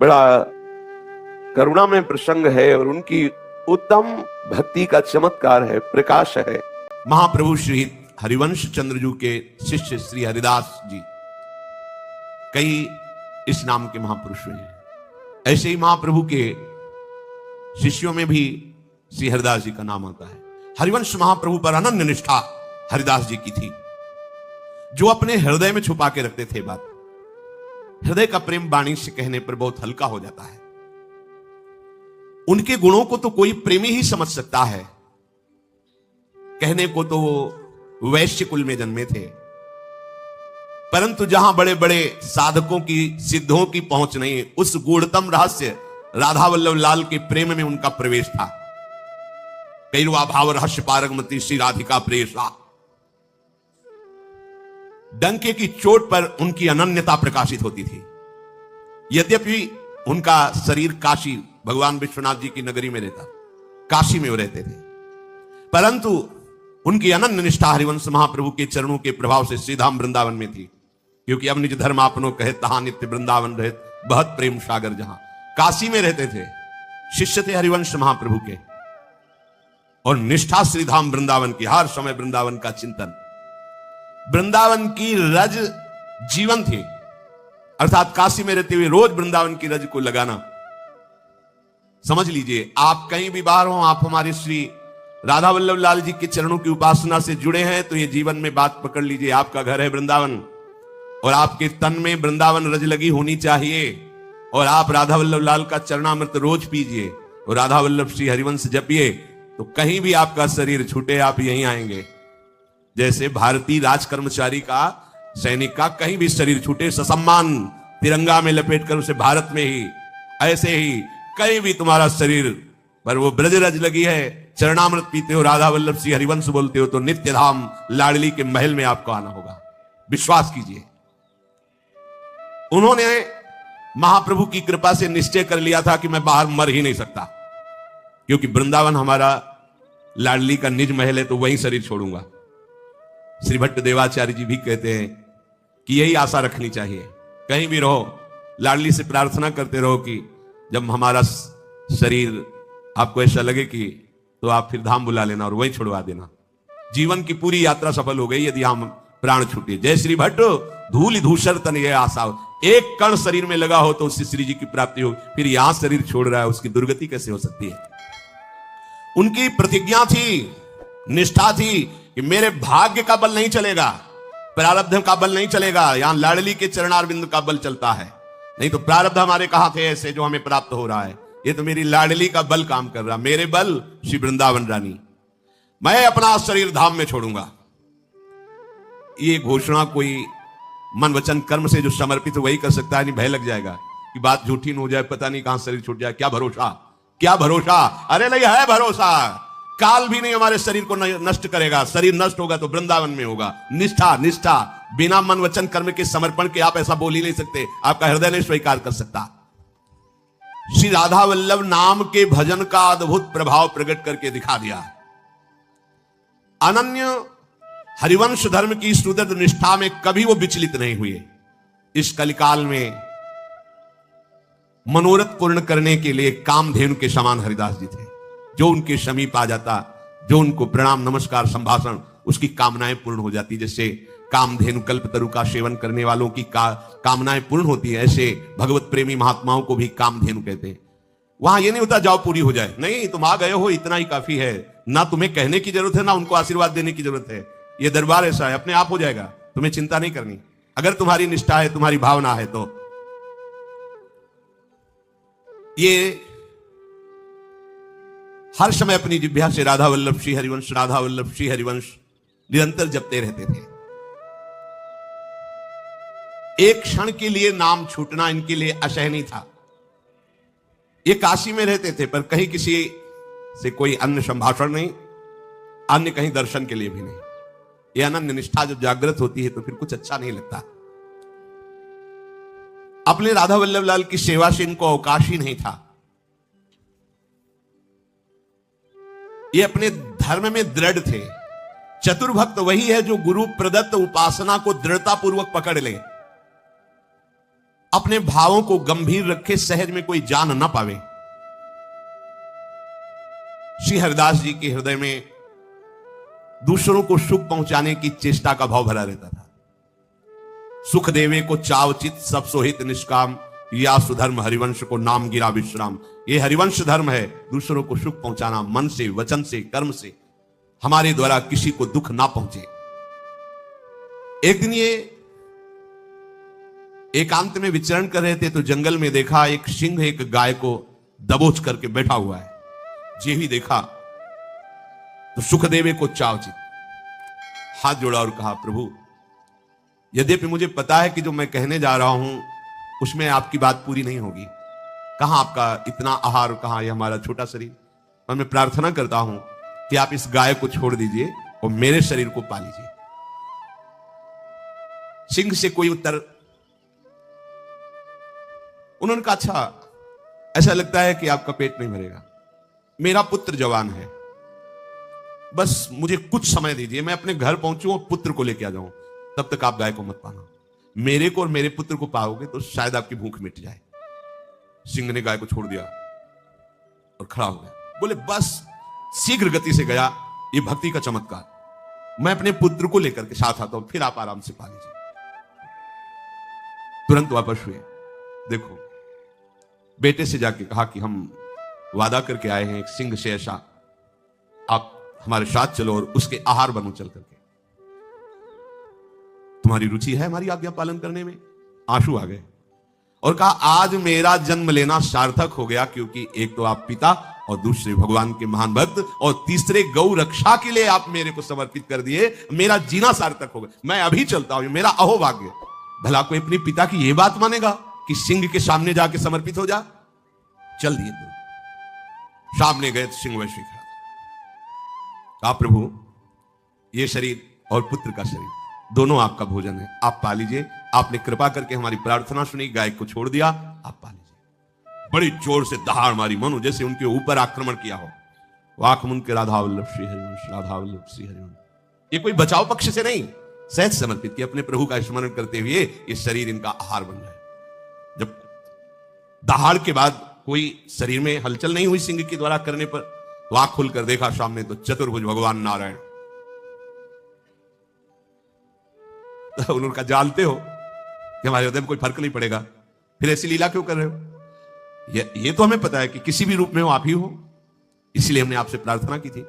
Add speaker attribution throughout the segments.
Speaker 1: बड़ा करुणामय प्रसंग है और उनकी उत्तम भक्ति का चमत्कार है, प्रकाश है।
Speaker 2: महाप्रभु श्री हरिवंश चंद्र जी के शिष्य श्री हरिदास जी कई इस नाम के महापुरुष हुए हैं। ऐसे ही महाप्रभु के शिष्यों में भी श्री हरिदास जी का नाम आता है। हरिवंश महाप्रभु पर अनन्य निष्ठा हरिदास जी की थी, जो अपने हृदय में छुपा के रखते थे बात। हृदय का प्रेम वाणी से कहने पर बहुत हल्का हो जाता है। उनके गुणों को तो कोई प्रेमी ही समझ सकता है। कहने को तो वो वैश्य कुल में जन्मे थे, परंतु जहां बड़े बड़े साधकों की सिद्धों की पहुंच नहीं, उस गूढ़तम रहस्य राधा वल्लभ लाल के प्रेम में उनका प्रवेश था। कैरवा भाव रहस्य पारगमती श्री राधिका प्रेषा। डंके की चोट पर उनकी अनन्यता प्रकाशित होती थी। यद्यपि उनका शरीर काशी भगवान विश्वनाथ जी की नगरी में रहता, काशी में वो रहते थे, परंतु उनकी अनन्य निष्ठा हरिवंश महाप्रभु के चरणों के प्रभाव से श्रीधाम वृंदावन में थी। क्योंकि अब निज धर्म आपनो कहे तहां नित्य वृंदावन रहे, बहुत प्रेम सागर जहां। काशी में रहते थे, शिष्य थे हरिवंश महाप्रभु के, और निष्ठा श्रीधाम वृंदावन की, हर समय वृंदावन का चिंतन। वृंदावन की रज जीवन थी, अर्थात काशी में रहते हुए रोज वृंदावन की रज को लगाना। समझ लीजिए, आप कहीं भी बाहर हो, आप हमारे श्री राधा वल्लभ लाल जी के चरणों की उपासना से जुड़े हैं, तो ये जीवन में बात पकड़ लीजिए। आपका घर है वृंदावन, और आपके तन में वृंदावन रज लगी होनी चाहिए, और आप राधा वल्लभ लाल का चरणामृत रोज पीजिए और राधा वल्लभ श्री हरिवंश जपिए, तो कहीं भी आपका शरीर छूटे आप यहीं आएंगे। जैसे भारतीय राज कर्मचारी का, सैनिक का कहीं भी शरीर छूटे, ससम्मान तिरंगा में लपेटकर उसे भारत में ही, ऐसे ही कहीं भी तुम्हारा शरीर पर वो ब्रज रज लगी है, चरणामृत पीते हो, राधा वल्लभ श्री हरिवंश बोलते हो, तो नित्य धाम लाडली के महल में आपको आना होगा। विश्वास कीजिए। उन्होंने महाप्रभु की कृपा से निश्चय कर लिया था कि मैं बाहर मर ही नहीं सकता, क्योंकि वृंदावन हमारा लाडली का निज महल है, तो वहीं शरीर छोड़ूंगा। श्री भट्ट देवाचार्य जी भी कहते हैं कि यही आशा रखनी चाहिए, कहीं भी रहो लाडली से प्रार्थना करते रहो कि जब हमारा शरीर आपको ऐसा लगे कि, तो आप फिर धाम बुला लेना और वहीं छुड़वा देना। जीवन की पूरी यात्रा सफल हो गई यदि हम प्राण छूटे। जय श्री भट्ट धूल धूसर तन ये आशा, एक कण शरीर में लगा हो तो उससे श्री जी की प्राप्ति हो, फिर यहां शरीर छोड़ रहा है, उसकी दुर्गति कैसे हो सकती है। उनकी प्रतिज्ञा थी, निष्ठा थी कि मेरे भाग्य का बल नहीं चलेगा, प्रारब्ध का बल नहीं चलेगा, यहां लाडली के चरणारविंद का बल चलता है। नहीं तो प्रारब्ध हमारे कहां थे ऐसे जो हमें प्राप्त हो रहा है, ये तो मेरी लाडली का बल काम कर रहा, मेरे बल श्री वृंदावन रानी, मैं अपना शरीर धाम में छोड़ूंगा। ये घोषणा कोई मन वचन कर्म से जो समर्पित वही कर सकता है, नहीं भय लग जाएगा कि बात झूठी न हो जाए, पता नहीं कहां शरीर छूट जाए, क्या भरोसा, क्या भरोसा। अरे नहीं है भरोसा, काल भी नहीं हमारे शरीर को नष्ट करेगा। शरीर नष्ट होगा तो वृंदावन में होगा। निष्ठा, निष्ठा, बिना मन वचन कर्म के समर्पण के आप ऐसा बोल ही नहीं सकते, आपका हृदय नहीं स्वीकार कर सकता। श्री राधा वल्लभ नाम के भजन का अद्भुत प्रभाव प्रकट करके दिखा दिया। अनन्य हरिवंश धर्म की सुदृढ़ निष्ठा में कभी वो विचलित नहीं हुए। इस कलिकाल में मनोरथ पूर्ण करने के लिए कामधेनु के समान हरिदास जी थे। जो उनके समीप आ जाता, जो उनको प्रणाम नमस्कार संभाषण, उसकी कामनाएं पूर्ण हो जाती। जैसे कामधेनु कल्पतरु का सेवन करने वालों की कामनाएं पूर्ण होती है, ऐसे भगवत प्रेमी महात्माओं को भी कामधेनु कहते हैं। वहां ये नहीं होता जाओ पूरी हो जाए, नहीं, तुम आ गए हो इतना ही काफी है, ना तुम्हें कहने की जरूरत है ना उनको आशीर्वाद देने की जरूरत है। ये दरबार ऐसा है, अपने आप हो जाएगा, तुम्हें चिंता नहीं करनी, अगर तुम्हारी निष्ठा है, तुम्हारी भावना है तो। ये हर समय अपनी जिह्वा से राधा वल्लभ श्री हरिवंश, राधा वल्लभ श्री हरिवंश निरंतर जपते रहते थे। एक क्षण के लिए नाम छूटना इनके लिए असहनीय था। ये काशी में रहते थे, पर कहीं किसी से कोई अन्य संभाषण नहीं, अन्य कहीं दर्शन के लिए भी नहीं। ये अनन्य निष्ठा जब जागृत होती है तो फिर कुछ अच्छा नहीं लगता। अपने राधा वल्लभ लाल की सेवा से इनको अवकाश ही नहीं था। ये अपने धर्म में दृढ़ थे। चतुर्भक्त वही है जो गुरु प्रदत्त उपासना को दृढ़ता पूर्वक पकड़ ले। अपने भावों को गंभीर रखे, सहज में कोई जान ना पावे। श्री हरिदास जी के हृदय में दूसरों को सुख पहुंचाने की चेष्टा का भाव भरा रहता था। सुख देवे को चावचित सब सोहित निष्काम, या सुधर्म हरिवंश को नाम गिरा विश्राम। ये हरिवंश धर्म है, दूसरों को सुख पहुंचाना, मन से, वचन से, कर्म से, हमारे द्वारा किसी को दुख ना पहुंचे। एक दिन ये एकांत में विचरण कर रहे थे तो जंगल में देखा एक सिंह एक गाय को दबोच करके बैठा हुआ है। जे ही देखा तो सुखदेव को चावचित हाथ जोड़ा और कहा, प्रभु यद्यपि मुझे पता है कि जो मैं कहने जा रहा हूं उसमें आपकी बात पूरी नहीं होगी, कहां आपका इतना आहार, कहां यह हमारा छोटा शरीर, और मैं प्रार्थना करता हूं कि आप इस गाय को छोड़ दीजिए और मेरे शरीर को पा लीजिए। सिंह से कोई उत्तर, उन्होंने कहा, अच्छा ऐसा लगता है कि आपका पेट नहीं भरेगा, मेरा पुत्र जवान है, बस मुझे कुछ समय दीजिए, मैं अपने घर पहुंचूं और पुत्र को लेके आ जाऊं, तब तक आप गाय को मत पाना। मेरे को और मेरे पुत्र को पाओगे तो शायद आपकी भूख मिट जाए। सिंह ने गाय को छोड़ दिया और खड़ा हो गया, बोले बस शीघ्र गति से गया, ये भक्ति का चमत्कार, मैं अपने पुत्र को लेकर के साथ आता हूं, फिर आप आराम से पा लीजिए। तुरंत वापस हुए। देखो बेटे से जाके कहा कि हम वादा करके आए हैं एक सिंह से ऐसा, आप हमारे साथ चलो और उसके आहार बनो चल करके, तुम्हारी रुचि है हमारी आज्ञा पालन करने में। आंसू आ गए और कहा, आज मेरा जन्म लेना सार्थक हो गया, क्योंकि एक तो आप पिता और दूसरे भगवान के महान भक्त और तीसरे गौ रक्षा के लिए आप मेरे को समर्पित कर दिए, मेरा जीना सार्थक हो गया, मैं अभी चलता हूं, मेरा अहोभाग्य। भला कोई अपने पिता की यह बात मानेगा कि सिंह के सामने जाके समर्पित हो जा? चल दिए तो सामने गए तो सिंह वैसे खड़ा। कहा, प्रभु ये शरीर और पुत्र का शरीर दोनों आपका भोजन है, आप पा लीजिए, आपने कृपा करके हमारी प्रार्थना सुनी, गाय को छोड़ दिया, आप पा लीजिए। बड़ी जोर से दहाड़ मारी, मानो जैसे उनके ऊपर आक्रमण किया हो। वाक मुन के राधा वल्लभ श्री हरिवंश, राधा वल्लभ श्री हरिवंश। ये कोई बचाव पक्ष से नहीं, सहज समर्पित किया, अपने प्रभु का स्मरण करते हुए ये शरीर इनका आहार बन जाए। जब दहाड़ के बाद कोई शरीर में हलचल नहीं हुई सिंह के द्वारा करने पर, तो आंख खुलकर देखा सामने तो चतुर्भुज भगवान नारायण। उन्होंने कहा, जानते हो कि हमारे हृदय में कोई फर्क नहीं पड़ेगा, फिर ऐसी लीला क्यों कर रहे हो? ये तो हमें पता है कि किसी भी रूप में हो आप ही हो, इसलिए हमने आपसे प्रार्थना की थी,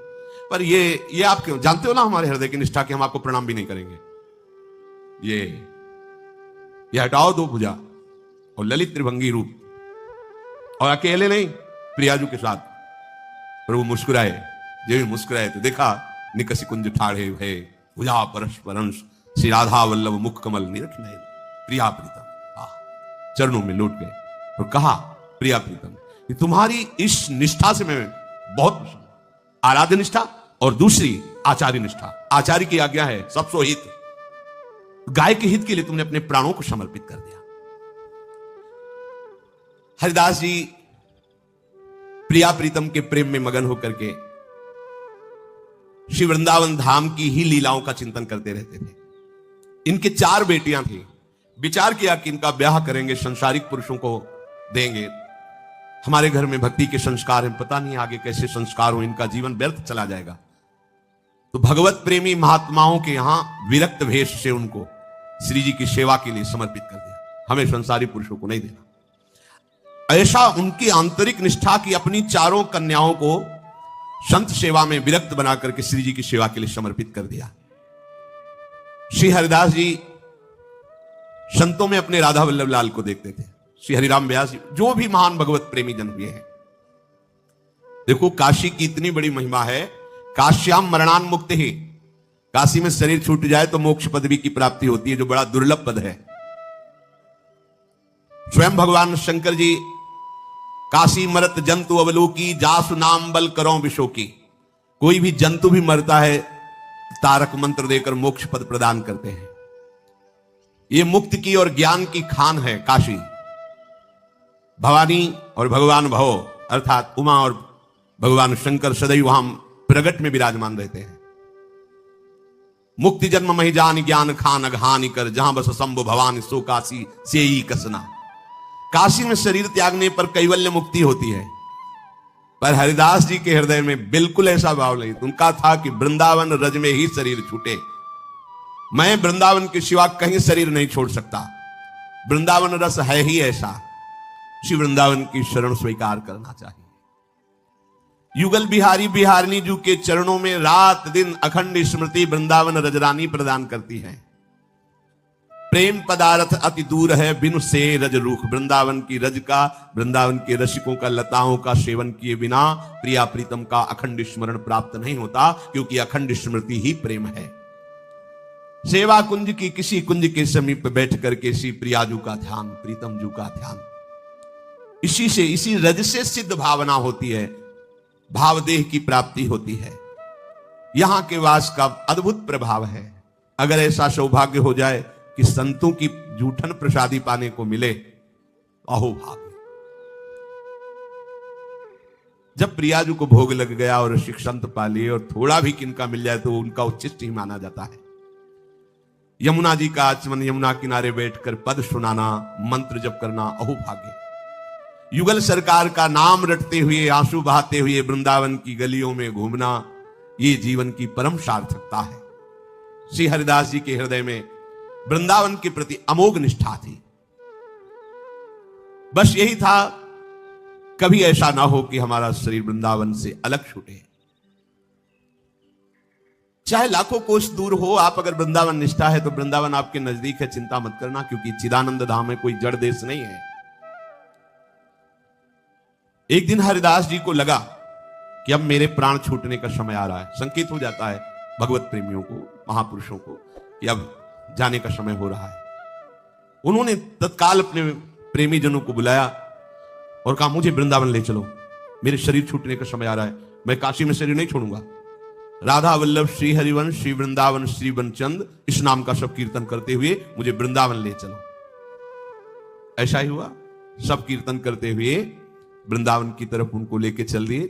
Speaker 2: पर ये आप क्यों? जानते हो ना हमारे हृदय की निष्ठा कि हम आपको प्रणाम भी नहीं करेंगे। ये हटाओ दो भुजा और ललित त्रिभंगी रूप, और अकेले नहीं प्रियाजू के साथ। प्रभु मुस्कुराए, जब मुस्कुराए तो देखा निकसी कुंज ठाढ़े है, भुजा परस्पर अंश, श्री राधा वल्लभ मुख कमल निरख नयन, प्रिया प्रीतम। चरणों में लौट गए और कहा, प्रिया प्रीतम, कि तुम्हारी इस निष्ठा से मैं बहुत प्रसन्न, आराध्य निष्ठा और दूसरी आचार्य निष्ठा। आचार्य की आज्ञा है सबसो हित, गाय के हित के लिए तुमने अपने प्राणों को समर्पित कर दिया। हरिदास जी प्रिया प्रीतम के प्रेम में मगन होकर के श्री वृंदावन धाम की ही लीलाओं का चिंतन करते रहते थे। इनके 4 बेटियां थी, विचार किया कि इनका ब्याह करेंगे, संसारिक पुरुषों को देंगे, हमारे घर में भक्ति के संस्कार हैं, पता नहीं आगे कैसे संस्कार हो, इनका जीवन व्यर्थ चला जाएगा। तो भगवत प्रेमी महात्माओं के यहां विरक्त भेष से उनको श्री जी की सेवा के लिए समर्पित कर दिया, हमें संसारी पुरुषों को नहीं देना। ऐसा उनकी आंतरिक निष्ठा की अपनी 4 कन्याओं को संत सेवा में विरक्त बना करके श्री जी की सेवा के लिए समर्पित कर दिया। श्री हरिदास जी संतों में अपने राधा वल्लभ लाल को देखते थे, श्री हरिराम व्यास जी, जो भी महान भगवत प्रेमी जन हुए हैं। देखो काशी की इतनी बड़ी महिमा है, काश्याम मरणान मुक्त ही, काशी में शरीर छूट जाए तो मोक्ष पदवी की प्राप्ति होती है, जो बड़ा दुर्लभ पद है। स्वयं भगवान शंकर जी काशी मरत जंतु अवलोकी, जासु नाम बल करो विशोकी, कोई भी जंतु भी मरता है तारक मंत्र देकर मोक्ष पद प्रदान करते हैं। ये मुक्ति की और ज्ञान की खान है काशी। भवानी और भगवान भव अर्थात उमा और भगवान शंकर सदैव वहां प्रगट में विराजमान रहते हैं। मुक्ति जन्म मही जान ज्ञान खान अघानी कर, जहां बस शंभु भवानी सो काशी से ही कसना। काशी में शरीर त्यागने पर कैवल्य मुक्ति होती है, पर हरिदास जी के हृदय में बिल्कुल ऐसा भाव नहीं। उनका था कि वृंदावन रज में ही शरीर छूटे, मैं वृंदावन के सिवा कहीं शरीर नहीं छोड़ सकता। वृंदावन रस है ही ऐसा, श्री वृंदावन की शरण स्वीकार करना चाहिए। युगल बिहारी बिहारिणी जी के चरणों में रात दिन अखंड स्मृति वृंदावन रजरानी प्रदान करती है। प्रेम पदार्थ अति दूर है बिनु से रज रूख, वृंदावन की रज का, वृंदावन के रसिकों का, लताओं का सेवन किए बिना प्रिया प्रीतम का अखंड स्मरण प्राप्त नहीं होता, क्योंकि अखंड स्मृति ही प्रेम है। सेवा कुंज की किसी कुंज के समीप बैठ करके श्री प्रियाजू का ध्यान, प्रीतम जू का ध्यान, इसी से, इसी रज से सिद्ध भावना होती है, भावदेह की प्राप्ति होती है। यहां के वास का अद्भुत प्रभाव है। अगर ऐसा सौभाग्य हो जाए कि संतों की जूठन प्रसादी पाने को मिले, अहो भाग्य। जब प्रियाजू को भोग लग गया और ऋषिक संत पा लिए और थोड़ा भी किनका मिल जाए तो उनका उच्चिष्ट ही माना जाता है। यमुना जी का आचमन, यमुना किनारे बैठकर पद सुनाना, मंत्र जप करना, अहो भाग्य। युगल सरकार का नाम रटते हुए, आंसू बहाते हुए वृंदावन की गलियों में घूमना, ये जीवन की परम सार्थकता है। श्री हरिदास जी के हृदय में वृंदावन के प्रति अमोघ निष्ठा थी। बस यही था, कभी ऐसा ना हो कि हमारा शरीर वृंदावन से अलग छूटे। चाहे लाखों कोस दूर हो, आप अगर वृंदावन निष्ठा है तो वृंदावन आपके नजदीक है, चिंता मत करना, क्योंकि चिदानंद धाम में कोई जड़ देश नहीं है। एक दिन हरिदास जी को लगा कि अब मेरे प्राण छूटने का समय आ रहा है। संकेत हो जाता है भगवत प्रेमियों को, महापुरुषों को, कि अब जाने का समय हो रहा है। उन्होंने तत्काल अपने प्रेमी जनों को बुलाया और कहा, मुझे वृंदावन ले चलो, मेरे शरीर छूटने का समय आ रहा है, मैं काशी में शरीर नहीं छोड़ूंगा। राधा वल्लभ श्री हरिवंश श्री वृंदावन श्री वनचंद, इस नाम का सब कीर्तन करते हुए मुझे वृंदावन ले चलो। ऐसा ही हुआ, सब कीर्तन करते हुए वृंदावन की तरफ उनको लेके चल दिए।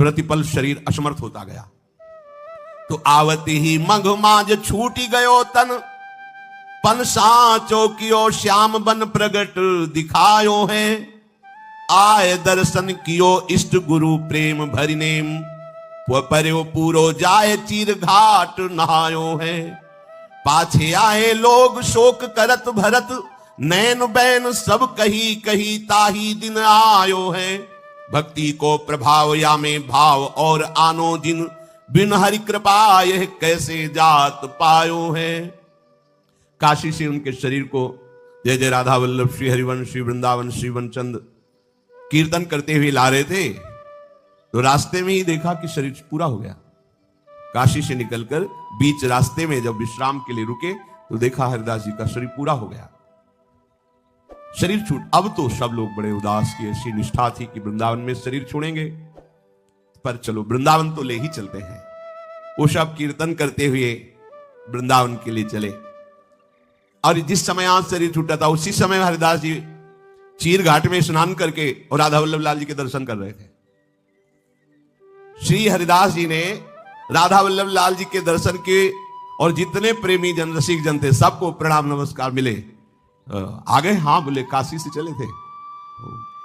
Speaker 2: प्रतिपल शरीर असमर्थ होता गया, तो आवती ही मघ माज छूटी गयो तन, पन साचो कियो श्याम बन प्रगट दिखायो है, आय दर्शन कियो इष्ट गुरु प्रेम भरि नेम, पर्यो पूरो जाए चीर घाट नहायो है, पाछे आए लोग शोक करत भरत, नैन बैन सब कही कही ताही दिन आयो है, भक्ति को प्रभाव या में भाव और आनो जिन, बिन हरि कृपा यह कैसे जात पायो है। काशी से उनके शरीर को जय जय राधा वल्लभ श्री हरिवंश श्री वृंदावन श्री वनचंद कीर्तन करते हुए ला रहे थे, तो रास्ते में ही देखा कि शरीर पूरा हो गया। काशी से निकलकर बीच रास्ते में जब विश्राम के लिए रुके तो देखा हरिदास जी का शरीर पूरा हो गया, शरीर छूट। अब तो सब लोग बड़े उदास की ऐसी निष्ठा थी कि वृंदावन में शरीर छोड़ेंगे, पर चलो वृंदावन तो ले ही चलते हैं। वो सब कीर्तन करते हुए वृंदावन के लिए चले, और जिस समय आज शरीर छूटा था उसी समय हरिदास जी चीर घाट में स्नान करके और राधा वल्लभ लाल जी के दर्शन कर रहे थे। श्री हरिदास जी ने राधा वल्लभ लाल जी के दर्शन किए और जितने प्रेमी जन, रसिक जन थे, सबको प्रणाम नमस्कार मिले। आ गए, हाँ बोले, काशी से चले थे,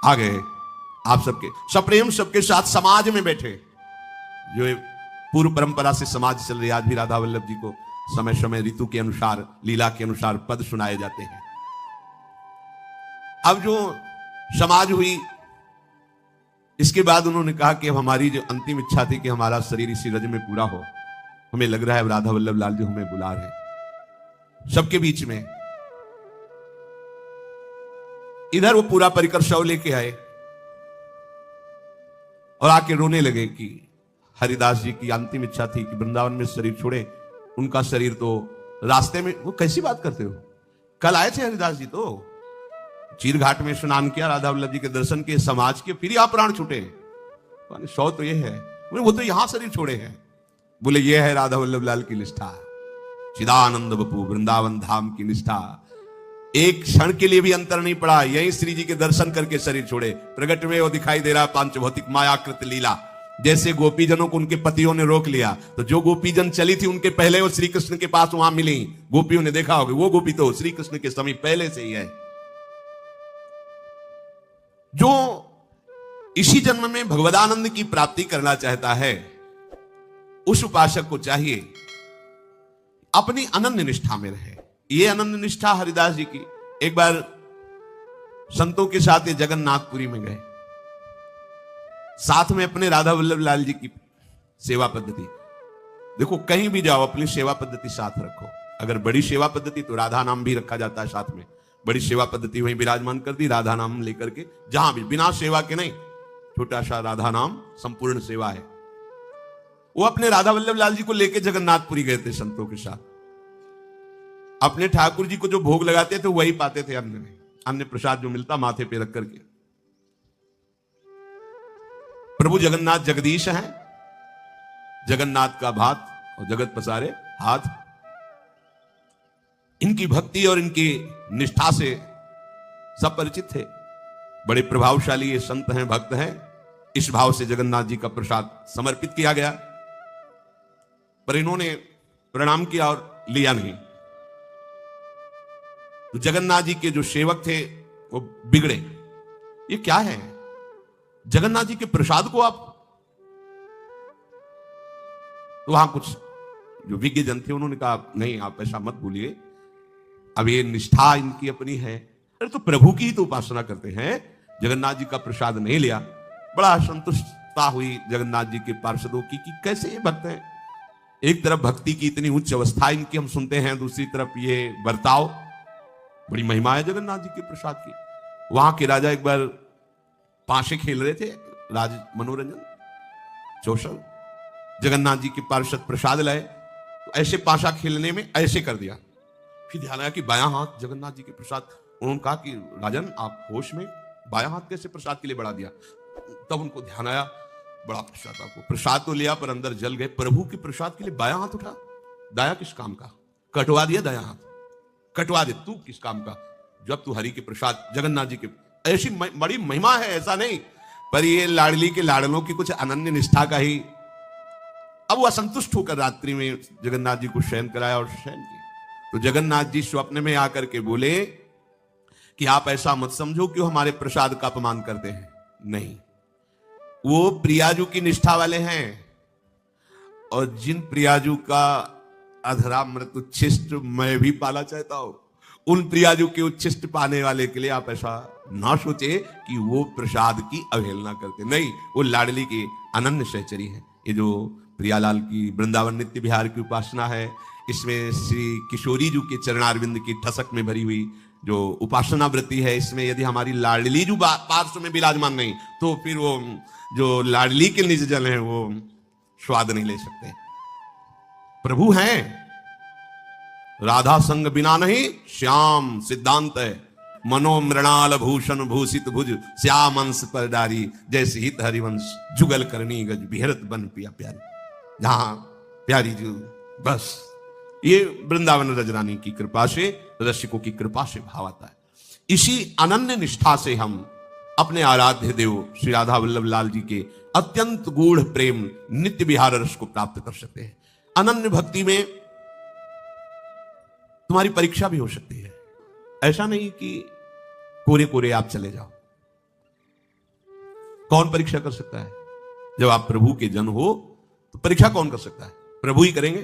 Speaker 2: आ गए। आप सबके सप्रेम सबके साथ समाज में बैठे, जो पूर्व परंपरा से समाज चल रही, आज भी राधा वल्लभ जी को समय समय ऋतु के अनुसार, लीला के अनुसार पद सुनाए जाते हैं। अब जो समाज हुई, इसके बाद उन्होंने कहा कि अब हमारी जो अंतिम इच्छा थी कि हमारा शरीर इसी रज में पूरा हो, हमें लग रहा है राधा वल्लभ लाल जी हमें बुला रहे हैं। सबके बीच में इधर वो पूरा परिकर शव लेके आए और आके रोने लगे कि हरिदास जी की अंतिम इच्छा थी कि वृंदावन में शरीर छोड़े, उनका शरीर तो रास्ते में। वो कैसी बात करते हो, कल आए थे हरिदास जी, तो चीर घाट में स्नान किया, राधा वल्लभ जी के दर्शन किए, समाज के, फिर यहाँ प्राण छूटे। सौ तो ये है, वो तो यहां शरीर छोड़े हैं। बोले ये है राधा वल्लभ लाल की निष्ठा, चिदानंद बपू वृंदावन धाम की निष्ठा। एक क्षण के लिए भी अंतर नहीं पड़ा, यही श्री जी के दर्शन करके शरीर छोड़े। प्रगट में वो दिखाई दे रहा पांच भौतिक मायाकृत लीला। जैसे गोपीजनों को उनके पतियों ने रोक लिया, तो जो गोपीजन चली थी उनके पहले वो श्री कृष्ण के पास वहां मिली। गोपियों ने देखा होगा, वो गोपी तो श्री कृष्ण के समीप पहले से ही है। जो इसी जन्म में भगवदानंद की प्राप्ति करना चाहता है, उस उपासक को चाहिए अपनी अनन्य निष्ठा में रहे। ये अनन्य निष्ठा हरिदास जी की। एक बार संतों के साथ ये जगन्नाथपुरी में गए, साथ में अपने राधा वल्लभ लाल जी की सेवा पद्धति। देखो, कहीं भी जाओ अपनी सेवा पद्धति साथ रखो। अगर बड़ी सेवा पद्धति तो राधा नाम भी रखा जाता है साथ में। बड़ी सेवा पद्धति वहीं विराजमान कर दी, राधा नाम लेकर के, जहां भी बिना सेवा के नहीं, छोटा सा राधा नाम संपूर्ण सेवा है। वो अपने राधा वल्लभ लाल जी को लेके जगन्नाथपुरी गए थे संतों के साथ। अपने ठाकुर जी को जो भोग लगाते थे वही पाते थे अन्न में, अन्य प्रसाद जो मिलता माथे पे रख करके। प्रभु जगन्नाथ जगदीश हैं, जगन्नाथ का भात और जगत पसारे हाथ। इनकी भक्ति और इनकी निष्ठा से सब परिचित थे। बड़े प्रभावशाली ये संत हैं, भक्त हैं। इस भाव से जगन्नाथ जी का प्रसाद समर्पित किया गया, पर इन्होंने प्रणाम किया और लिया नहीं। तो जगन्नाथ जी के जो सेवक थे वो बिगड़े। ये क्या है? जगन्नाथ जी के प्रसाद को आप, तो वहां कुछ जो विज्ञ जन थे उन्होंने कहा नहीं, आप ऐसा मत बोलिए, अब ये निष्ठा इनकी अपनी है। अरे तो प्रभु की ही तो उपासना करते हैं, जगन्नाथ जी का प्रसाद नहीं लिया। बड़ा संतुष्टता हुई जगन्नाथ जी के पार्षदों की कि कैसे ये भक्त हैं। एक तरफ भक्ति की इतनी उच्च अवस्था इनकी हम सुनते हैं, दूसरी तरफ ये बर्ताव। बड़ी महिमा है जगन्नाथ जी के प्रसाद की। वहां के राजा एक बार पाशे खेल रहे थे, राज मनोरंजन चौशल। जगन्नाथ जी के पार्षद प्रसाद लाए, तो ऐसे पाशा खेलने में ऐसे कर दिया। फिर ध्यान आया कि बायां हाथ जगन्नाथ जी के प्रसाद। उन्होंने कहा कि राजन, आप होश में बायां हाथ कैसे प्रसाद के लिए बढ़ा दिया? तब उनको ध्यान आया, बड़ा प्रसाद आपको, प्रसाद तो लिया पर अंदर जल गए। प्रभु के प्रसाद के लिए बायां हाथ उठा, दाया किस काम का? कटवा दिया दायां हाथ, कटवा दे तू किस काम का, जब तू हरि के प्रसाद जगन्नाथ जी के। ऐसी बड़ी महिमा है, ऐसा नहीं, पर ये लाडली के लाडलों की कुछ अनन्य निष्ठा का ही। अब वो असंतुष्ट होकर रात्रि में जगन्नाथ जी को शयन कराया और शयन किया। तो जगन्नाथ जी स्वप्न में आकर के बोले कि आप ऐसा मत समझो कि वो हमारे प्रसाद का अपमान करते हैं, नहीं, वो प्रियाजू की निष्ठा वाले हैं। और जिन प्रियाजू का अधरा मृत उच्छिष्ट मैं भी पाला चाहता हूं, उन प्रियाजू के उच्छिष्ट पाने वाले के लिए आप ऐसा ना सोचे कि वो प्रसाद की अवहेलना करते, नहीं, वो लाडली की अनन्य सहचरी है। ये जो प्रियालाल की वृंदावन नित्य विहार की उपासना है, इसमें श्री किशोरी जी के चरणारविंद की ठसक में भरी हुई जो उपासना वृत्ति है, इसमें यदि हमारी लाडली जो पार्श्व में विराजमान नहीं, तो फिर वो जो लाडली के निज जन है वो स्वाद नहीं ले सकते। प्रभु हैं, राधा संग बिना नहीं श्याम सिद्धांत है। मनो मृणाल भूषण भूषित भुज श्याम अंश पर डारी, जैसे हित हरिवंश जुगल करनी गज बिहरत बन पिया प्यारी। जहां प्यारी जी, बस ये वृंदावन रजरानी की कृपा से, रसिकों की कृपा से भाव आता है। इसी अनन्य निष्ठा से हम अपने आराध्य देव श्री राधा वल्लभ लाल जी के अत्यंत गूढ़ प्रेम नित्य विहार रस को प्राप्त कर सकते हैं। अनन्य भक्ति में तुम्हारी परीक्षा भी हो सकती है। ऐसा नहीं कि कोरे कोरे आप चले जाओ। कौन परीक्षा कर सकता है? जब आप प्रभु के जन हो तो परीक्षा कौन कर सकता है? प्रभु ही करेंगे,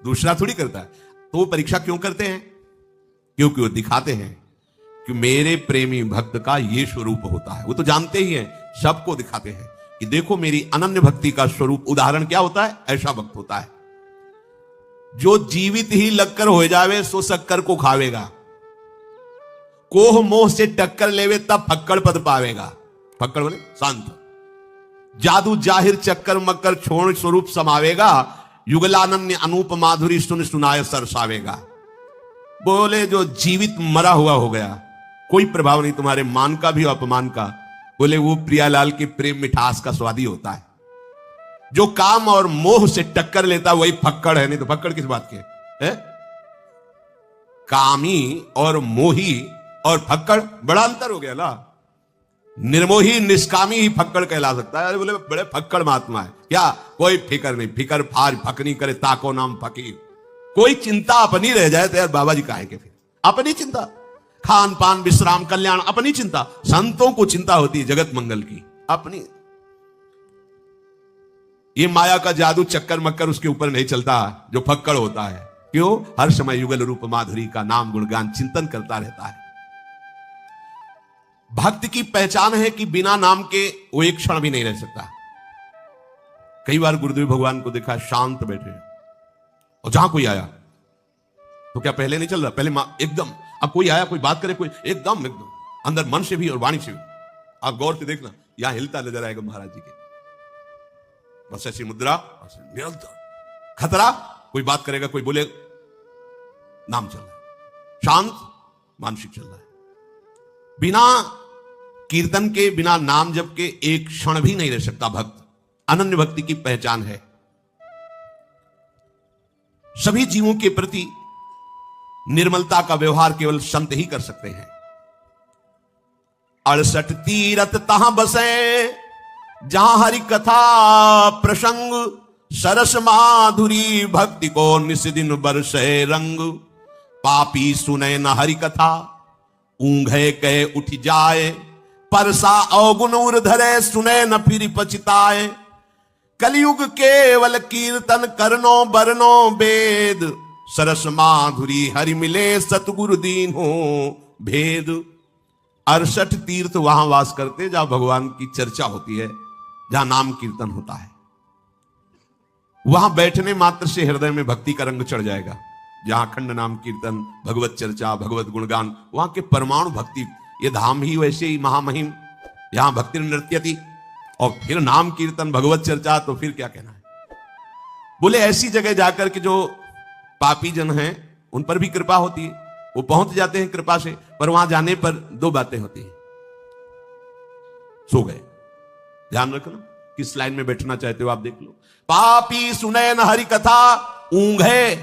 Speaker 2: दूसरा थोड़ी करता है। तो वो परीक्षा क्यों करते हैं? क्योंकि वो दिखाते हैं कि मेरे प्रेमी भक्त का ये स्वरूप होता है। वो तो जानते ही हैं, सबको दिखाते हैं कि देखो मेरी अनन्य भक्ति का स्वरूप। उदाहरण क्या होता है? ऐसा भक्त होता है जो जीवित ही लगकर हो जावे सो शक्कर को खावेगा, कोह मोह से टक्कर लेवे तब फक्कड़ पद पावेगा। फक्कड़ बोले शांत, जादू जाहिर चक्कर मक्कर छोड़ स्वरूप समावेगा, युगलानन्य अनूप माधुरी सुन सुनाए सरसावेगा। बोले जो जीवित मरा हुआ हो गया, कोई प्रभाव नहीं तुम्हारे मान का भी अपमान का, बोले वो प्रियालाल के प्रेम मिठास का स्वादी होता है। जो काम और मोह से टक्कर लेता वही फक्कड़ है। नहीं तो फक्कड़ किस बात के है? कामी और मोही और फक्कड़ बड़ा अंतर हो गया ना। निर्मोही निष्कामी ही फक्कड़ कहला सकता है। अरे बोले बड़े फक्कड़ महात्मा है क्या? कोई फिकर नहीं, फिकर फार फकनी करे ताको नाम फकीर। कोई चिंता अपनी रह जाए तो यार बाबा जी काहे के, फिर अपनी चिंता खान पान विश्राम कल्याण अपनी चिंता, संतों को चिंता होती है जगत मंगल की अपनी। ये माया का जादू चक्कर मक्कर उसके ऊपर नहीं चलता जो फक्कड़ होता है। क्यों? हर समय युगल रूप माधुरी का नाम गुणगान चिंतन करता रहता है। भक्त की पहचान है कि बिना नाम के वो एक क्षण भी नहीं रह सकता। कई बार गुरुदेव भगवान को देखा शांत बैठे, और जहां कोई आया तो क्या पहले नहीं चल रहा, पहले एकदम, अब कोई आया कोई बात करे, कोई एकदम अंदर मन से भी और वाणी से भी। आप गौर से देखना, यहां हिलता नजर आएगा महाराज जी के, बस ऐसी मुद्रा, निरंतर खतरा, कोई बात करेगा, कोई बोले, नाम चल रहा है, शांत मानसिक चल रहा है। बिना कीर्तन के, बिना नाम जप के एक क्षण भी नहीं रह सकता भक्त। अनन्य भक्ति की पहचान है। सभी जीवों के प्रति निर्मलता का व्यवहार केवल संत ही कर सकते हैं। 68 तीरथ तहां बसे, जहां हरि कथा प्रसंग, सरस माधुरी भक्ति को निस दिन बरसे रंग। पापी सुने न हरि कथा, ऊंघे कहे उठ जाए, परसा अवगुण उर धरे, सुने न फिर पछताए। कलयुग केवल कीर्तन करनो बरनो वेद, सरस माधुरी हरि मिले सतगुरु दीन हो भेद। 68 तीर्थ वहां वास करते जहां भगवान की चर्चा होती है, जहां नाम कीर्तन होता है। वहां बैठने मात्र से हृदय में भक्ति का रंग चढ़ जाएगा। जहां अखंड नाम कीर्तन, भगवत चर्चा, भगवत गुणगान, वहां के परमाणु भक्ति, ये धाम ही वैसे ही महामहिम, यहां भक्ति नृत्यति, और फिर नाम कीर्तन भगवत चर्चा, तो फिर क्या कहना है। बोले ऐसी जगह जाकर के जो पापी जन हैं उन पर भी कृपा होती है, वो पहुंच जाते हैं कृपा से, पर वहां जाने पर दो बातें होती हैं। सो गए, ध्यान रखना किस लाइन में बैठना चाहते हो आप देख लो। पापी सुने न हरि कथा, ऊंघे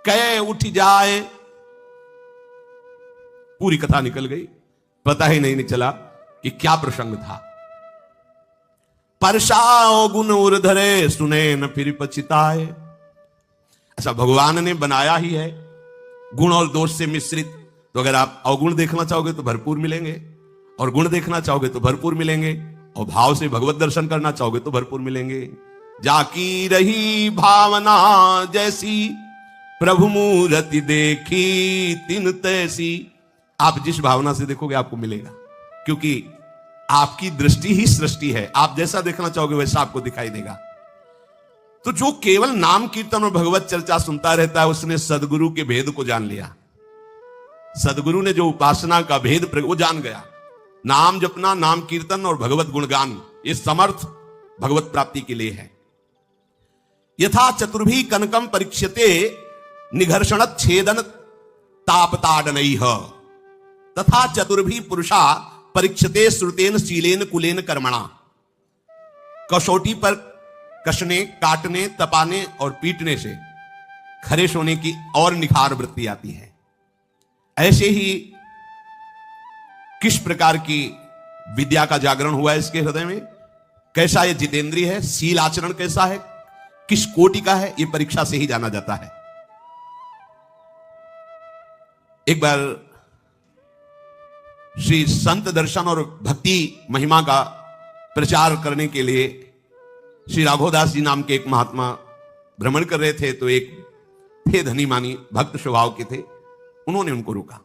Speaker 2: कहे उठ जाए। पूरी कथा निकल गई, पता ही नहीं चला कि क्या प्रसंग था। परसाओ गुण उर धरे, सुने न फिर पछताए। ऐसा भगवान ने बनाया ही है गुण और दोष से मिश्रित। तो अगर आप अवगुण देखना चाहोगे तो भरपूर मिलेंगे, और गुण देखना चाहोगे तो भरपूर मिलेंगे, और भाव से भगवत दर्शन करना चाहोगे तो भरपूर मिलेंगे। जाकी रही भावना जैसी, प्रभु मूर्ति देखी तिन तैसी। आप जिस भावना से देखोगे आपको मिलेगा, क्योंकि आपकी दृष्टि ही सृष्टि है। आप जैसा देखना चाहोगे वैसा आपको दिखाई देगा। तो जो केवल नाम कीर्तन और भगवत चर्चा सुनता रहता है, उसने सदगुरु के भेद को जान लिया। सदगुरु ने जो उपासना का भेद वो जान गया। नाम जपना, नाम कीर्तन और भगवत गुणगान, ये समर्थ भगवत प्राप्ति के लिए है। यथा चतुर्भी कनकम परीक्षते, निघर्षण छेदन तापताडनैः, तथा चतुर्भी पुरुषा परीक्षते श्रुतेन शीलेन कुलेन कर्मणा। कसौटी पर कसने, काटने, तपाने और पीटने से खरे सोने की और निखार वृत्ति आती है। ऐसे ही किस प्रकार की विद्या का जागरण हुआ है इसके हृदय में, कैसा ये जितेंद्रिय है, शील आचरण कैसा है, किस कोटि का है, ये परीक्षा से ही जाना जाता है। एक बार श्री संत दर्शन और भक्ति महिमा का प्रचार करने के लिए श्री राघवदास जी नाम के एक महात्मा भ्रमण कर रहे थे। तो एक थे धनी मानी, भक्त स्वभाव के थे, उन्होंने उनको रोका।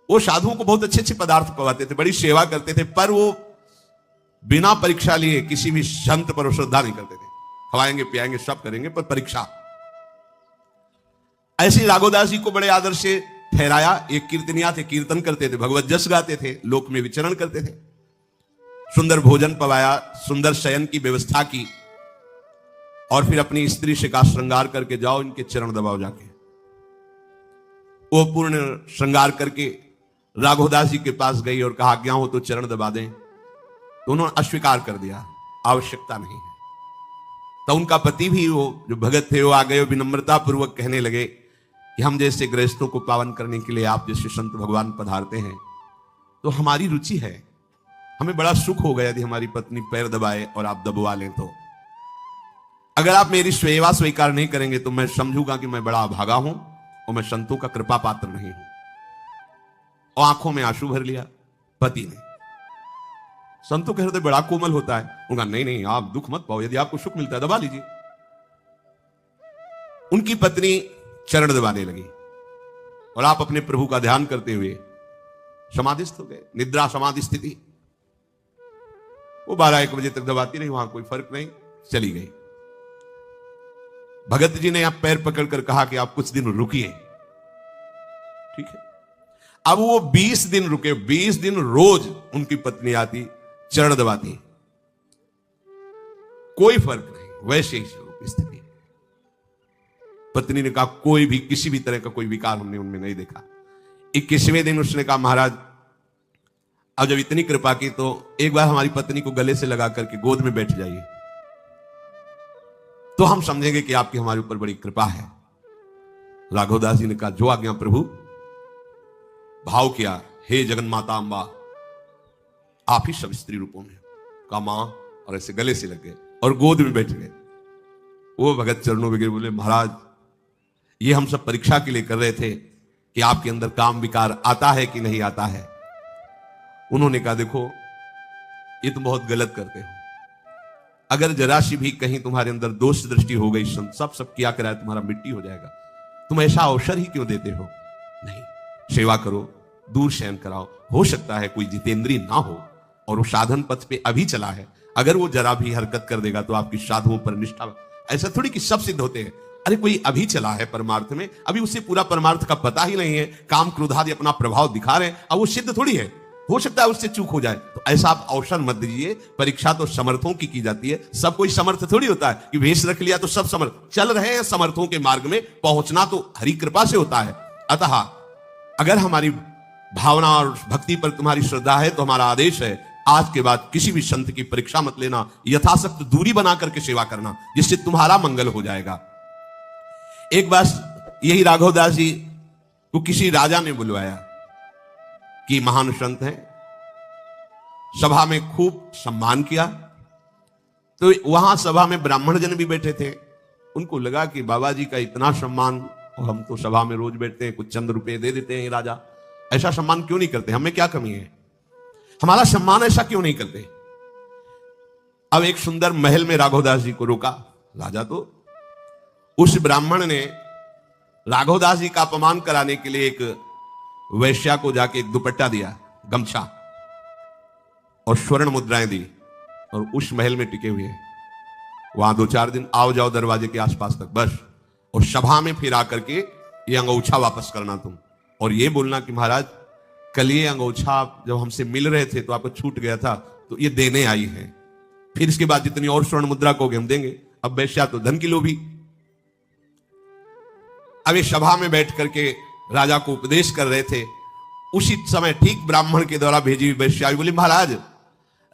Speaker 2: वो साधुओं को बहुत अच्छे अच्छे पदार्थ पवाते थे, बड़ी सेवा करते थे, पर वो बिना परीक्षा लिए किसी भी संत पर श्रद्धा नहीं करते थे। खवाएंगे पियाएंगे सब करेंगे, पर परीक्षा। ऐसे राघवदास जी को बड़े आदर से ठहराया। एक कीर्तनिया थे, कीर्तन करते थे, भगवत जस गाते थे, लोक में विचरण करते थे। सुंदर भोजन पवाया, सुंदर शयन की व्यवस्था की, और फिर अपनी स्त्री से का श्रृंगार करके जाओ, इनके चरण दबाओ जाके। वो पूर्ण श्रृंगार करके राघवदास जी के पास गई और कहा क्या हो तो चरण दबा दें। तो उन्होंने अस्वीकार कर दिया, आवश्यकता नहीं है। तो उनका पति भी, वो जो भगत थे, वो आ गए, विनम्रता पूर्वक कहने लगे कि हम जैसे गृहस्थों को पावन करने के लिए आप जैसे संत भगवान पधारते हैं, तो हमारी रुचि है, हमें बड़ा सुख होगा यदि हमारी पत्नी पैर दबाए और आप दबवा लें। तो अगर आप मेरी सेवा स्वीकार नहीं करेंगे तो मैं समझूंगा कि मैं बड़ा अभागा हूं और मैं संतों का कृपा पात्र नहीं हूं। और आंखों में आंसू भर लिया पति ने। संतों के हृदय बड़ा कोमल होता है। उनका नहीं नहीं, आप दुख मत पाओ, यदि आपको सुख मिलता है दबा लीजिए। उनकी पत्नी चरण दबाने लगी और आप अपने प्रभु का ध्यान करते हुए समाधिस्थ हो गए, निद्रा समाधि स्थिति। वो 12-1 बजे तक दबाती रही, वहां कोई फर्क नहीं, चली गई। भगत जी ने आप पैर पकड़कर कहा कि आप कुछ दिन रुकिए, ठीक है। अब वो 20 दिन रुके, 20 दिन रोज उनकी पत्नी आती, चरण दबाती, कोई फर्क नहीं, वैसे ही स्थिति। पत्नी ने कहा कोई भी किसी भी तरह का कोई विकार हमने उनमें नहीं देखा। 21वें दिन उसने कहा महाराज अब जब इतनी कृपा की तो एक बार हमारी पत्नी को गले से लगा करके गोद में बैठ जाइए, तो हम समझेंगे कि आपकी हमारे ऊपर बड़ी कृपा है। राघवदास जी ने कहा जो आज्ञा प्रभु। भाव किया, हे जगन माता अम्बा, आप ही सब स्त्री रूपों में, कहा मां, और ऐसे गले से लग गए और गोद में बैठ गए। वो भगत चरणों में गिर बोले महाराज ये हम सब परीक्षा के लिए कर रहे थे कि आपके अंदर काम विकार आता है कि नहीं आता है। उन्होंने कहा देखो ये तुम बहुत गलत करते हो, अगर जरा सी भी कहीं तुम्हारे अंदर दोष दृष्टि हो गई, सब किया कराए तुम्हारा मिट्टी हो जाएगा। तुम ऐसा अवसर ही क्यों देते हो? नहीं, सेवा करो, दूर शयन कराओ। हो सकता है कोई जितेंद्री ना हो और वो साधन पथ पे अभी चला है, अगर वो जरा भी हरकत कर देगा तो आपकी साधुओं पर निष्ठा। ऐसा थोड़ी कि सब सिद्ध होते हैं। अरे कोई अभी चला है परमार्थ में, अभी उसे पूरा परमार्थ का पता ही नहीं है, काम क्रोधादि अपना प्रभाव दिखा रहे हैं, अब वो सिद्ध थोड़ी है, हो सकता है उससे चूक हो जाए। तो ऐसा आप अवसर मत दीजिए। परीक्षा तो समर्थों की जाती है, सब कोई समर्थ थोड़ी होता है कि वेश रख लिया तो सब समर्थ। चल रहे हैं समर्थों के मार्ग में, पहुंचना तो हरि कृपा से होता है। अतः अगर हमारी भावना और भक्ति पर तुम्हारी श्रद्धा है तो हमारा आदेश है आज के बाद किसी भी संत की परीक्षा मत लेना, यथाशक्त दूरी बना करके सेवा करना, जिससे तुम्हारा मंगल हो जाएगा। एक बार यही राघवदास जी को किसी राजा ने बुलवाया कि महान संत हैं, सभा में खूब सम्मान किया। तो वहां सभा में ब्राह्मण जन भी बैठे थे, उनको लगा कि बाबा जी का इतना सम्मान, और हम तो सभा में रोज बैठते हैं, कुछ चंद रुपए दे देते हैं राजा, ऐसा सम्मान क्यों नहीं करते? हमें क्या कमी है, हमारा सम्मान ऐसा क्यों नहीं करते? अब एक सुंदर महल में राघवदास जी को रोका राजा। तो उस ब्राह्मण ने राघवदास जी का अपमान कराने के लिए एक वैश्या को जाके एक दुपट्टा दिया, गमछा, और स्वर्ण मुद्राएं दी, और उस महल में टिके हुए वहां 2-4 दिन आओ जाओ दरवाजे के आसपास तक बस। और सभा में फिर आकर के ये अंगोछा वापस करना तुम, और ये बोलना कि महाराज कल ये अंगोछा जब हमसे मिल रहे थे तो आपको छूट गया था, तो ये देने आई है, फिर इसके बाद जितनी और स्वर्ण मुद्रा को हम देंगे। अब वैश्या तो धन की लोभी। अब इस सभा में बैठ करके राजा को उपदेश कर रहे थे, उसी समय ठीक ब्राह्मण के द्वारा भेजी हुई वैश्या बोली महाराज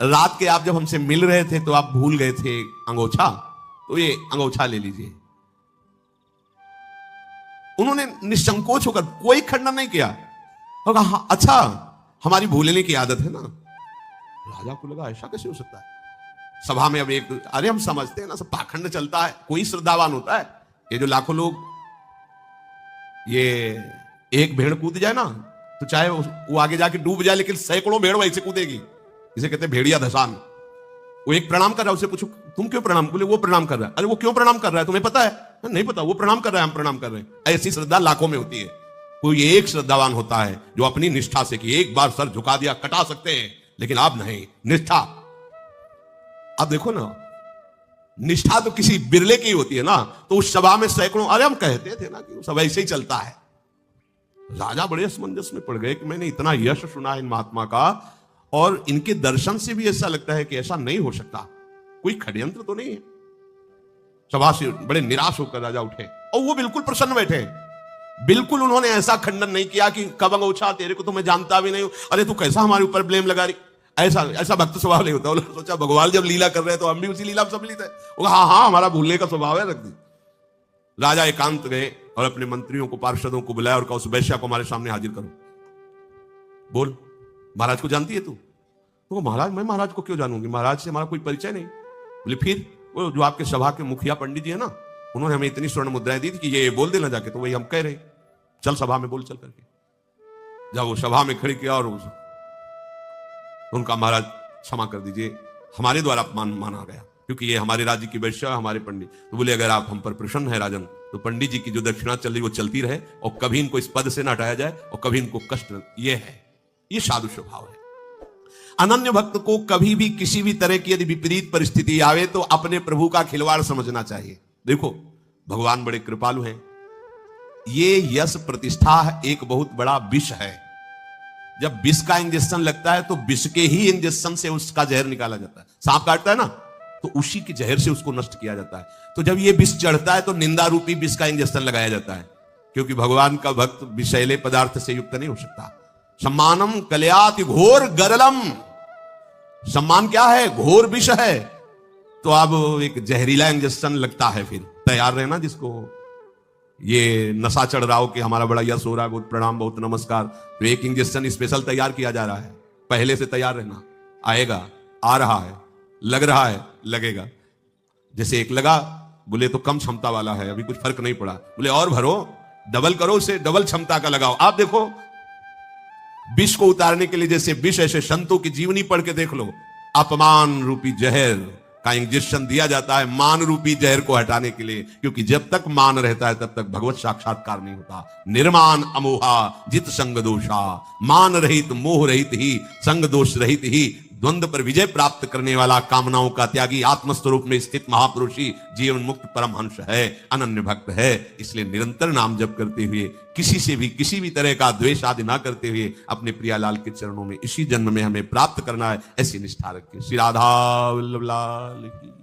Speaker 2: रात के आप जब हमसे मिल रहे थे तो आप भूल गए थे अंगोछा, तो ये अंगोछा ले लीजिए। उन्होंने निसंकोच होकर कोई खंडन नहीं किया और कहा हाँ, अच्छा हमारी भूलने की आदत है ना। राजा को लगा ऐसा कैसे हो सकता है। सभा में अब एक, अरे हम समझते हैं ना सब पाखंड चलता है, कोई श्रद्धावान होता है। ये जो लाखों लोग, ये एक भेड़ कूद जाए ना तो चाहे वो आगे जाके डूब जाए, लेकिन सैकड़ों भेड़ वैसे कूदेगी, इसे कहते हैं भेड़िया धसान। वो एक प्रणाम कर रहा है, उससे पूछो तुम क्यों प्रणाम, बोले वो प्रणाम कर रहा है। अरे वो क्यों प्रणाम कर रहा है तुम्हें पता है? नहीं पता, वो प्रणाम कर रहा है, हम प्रणाम कर रहे हैं। ऐसी श्रद्धा लाखों में होती है। कोई एक श्रद्धावान होता है जो अपनी निष्ठा से कि एक बार सर झुका दिया कटा सकते हैं, लेकिन आप नहीं, निष्ठा। अब देखो ना, निष्ठा तो किसी बिरले की होती है ना, तो उस सभा में सैकड़ों, अरे हम कहते थे ना कि सब ऐसे ही चलता है। राजा बड़े असमंजस में पड़ गए कि मैंने इतना यश सुना है इन महात्मा का, और इनके दर्शन से भी ऐसा लगता है कि ऐसा नहीं हो सकता, कोई षड्यंत्र तो नहीं है। सभा से बड़े निराश होकर राजा उठे और वो बिल्कुल प्रसन्न बैठे। बिल्कुल उन्होंने ऐसा खंडन नहीं किया कि कब अंगोछा, तेरे को तो मैं जानता भी नहीं हूं, अरे तू कैसा हमारे ऊपर ब्लेम लगा रही। ऐसा भक्त स्वभाव नहीं होता। उन्होंने सोचा भगवान जब लीला कर रहे हैं तो हम भी उसी लीला में सम्मिलित है। वो हाँ हाँ हमारा भूलने का स्वभाव है, रख दी। राजा एकांत गए और अपने मंत्रियों को, पार्षदों को बुलाया और कहा उस वैश्या को हमारे सामने हाजिर करो। बोल, महाराज को जानती है तू? तो महाराज मैं महाराज को क्यों जानूंगी, महाराज से हमारा कोई परिचय नहीं। बोले फिर वो जो आपके सभा के मुखिया पंडित जी है ना, उन्होंने हमें इतनी स्वर्ण मुद्राएं दी थी कि ये बोल देना जाके, तो वही हम कह रहे, चल सभा में बोल चल करके। जब वो सभा में खड़ी किया और उनका महाराज क्षमा कर दीजिए, हमारे द्वारा अपमान माना गया, क्योंकि ये हमारे राज्य की वैश्य है, हमारे पंडित। तो बोले अगर आप हम पर प्रसन्न है राजन, तो पंडित जी की जो दक्षिणा चल रही वो चलती रहे और कभी इनको इस पद से न हटाया जाए और कभी इनको कष्ट। ये है, ये साधु स्वभाव है। अनन्य भक्त को कभी भी किसी भी तरह की यदि विपरीत परिस्थिति आवे तो अपने प्रभु का खिलवाड़ समझना चाहिए। देखो भगवान बड़े कृपालु हैं। ये यश प्रतिष्ठा एक बहुत बड़ा विष है। जब विष का इंजेक्शन लगता है तो विष के ही इंजेक्शन से उसका जहर निकाला जाता है। सांप काटता है ना, तो उसी के जहर से उसको नष्ट किया जाता है। तो जब ये विष चढ़ता है तो निंदा रूपी विष का इंजेक्शन लगाया जाता है, क्योंकि भगवान का भक्त विषैले पदार्थ से युक्त नहीं हो सकता। सम्मानम कल्याति घोर गरलम, सम्मान क्या है? घोर विष है। तो अब एक जहरीला इंजेक्शन लगता है, फिर तैयार रहना। जिसको ये नशा चढ़ रहा हो कि हमारा बड़ा यश हो रहा है, बहुत प्रणाम, बहुत नमस्कार, तो एक इंजेक्शन स्पेशल तैयार किया जा रहा है। पहले से तैयार रहना, आएगा, आ रहा है, लग रहा है, लगेगा। जैसे एक लगा, बोले तो कम क्षमता वाला है, अभी कुछ फर्क नहीं पड़ा, बोले और भरो, डबल करो, उसे डबल क्षमता का लगाओ। आप देखो विष को उतारने के लिए जैसे विष, ऐसे संतों की जीवनी पढ़ के देख लो। अपमान रूपी जहर का इंजेक्शन दिया जाता है मान रूपी जहर को हटाने के लिए, क्योंकि जब तक मान रहता है तब तक भगवत साक्षात्कार नहीं होता। निर्मान अमोहा जित संग दोषा, मान रहित मोह रहित ही, संग दोष रहित ही द्वंद्व पर विजय प्राप्त करने वाला, कामनाओं का त्यागी, आत्मस्वरूप में स्थित महापुरुष ही जीवन मुक्त परमहंस है, अनन्य भक्त है। इसलिए निरंतर नाम जप करते हुए, किसी से भी किसी भी तरह का द्वेष आदि ना करते हुए अपने प्रियालाल के चरणों में इसी जन्म में हमें प्राप्त करना है, ऐसी निष्ठा रखिए। श्री राधा वल्लभ लाल की।